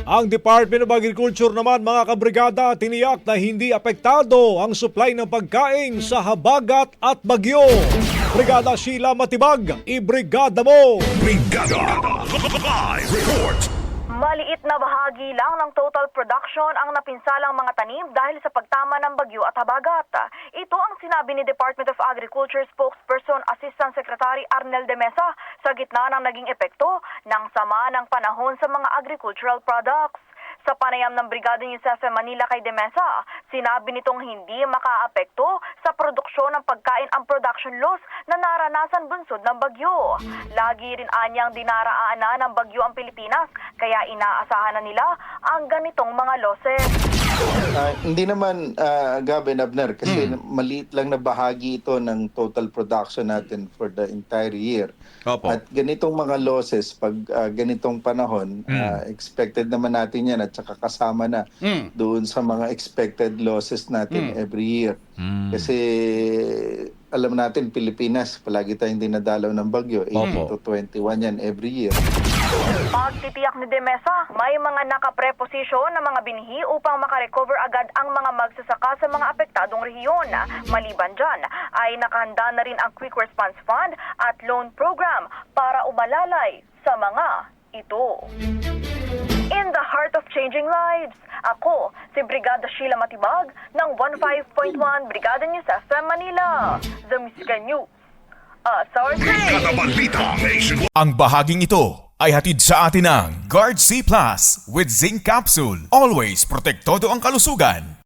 Ang Department of Agriculture naman mga kabrigada tiniyak na hindi apektado ang supply ng pagkain sa habagat at bagyo. Brigada Sheila Matibag, ibrigada mo! Brigada Live Report. Maliit na bahagi lang ng total production ang napinsalang mga tanim dahil sa pagtama ng bagyo at habagat. Ito ang sinabi ni Department of Agriculture spokesperson Assistant Secretary Arnel de Mesa sa gitna ng naging epekto ng sama ng panahon sa mga agricultural products. Sa panayam ng Brigada News FM Manila kay De Mesa, sinabi nitong hindi makaapekto sa produksyon ng pagkain ang production loss na naranasan bunsod ng bagyo. Lagi rin anyang dinaraanan ng bagyo ang Pilipinas, kaya inaasahan na nila ang ganitong mga losses. Hindi naman, Gavin Abner, kasi maliit lang na bahagi ito ng total production natin for the entire year. Opo. At ganitong mga losses, pag ganitong panahon, expected naman natin yan at saka kasama na doon sa mga expected losses natin every year. Kasi alam natin, Pilipinas, palagi tayong dinadalaw ng bagyo. 18 to 21 yan every year. Pagtitiyak ni De Mesa, may mga nakapreposisyon na mga binhi upang makarecover agad ang mga magsasaka sa mga apektadong rehiyon. Maliban dyan, ay nakahanda na rin ang Quick Response Fund at loan program para umalalay sa mga ito. In the heart of changing lives, ako si Brigada Sheila Matibag ng 15.1 Brigada News FM Manila. The Musical News. Brigada Balita Nationwide. Ang bahaging ito ay hatid sa atin ng Guard C Plus with Zinc Capsule. Always protektado ang kalusugan.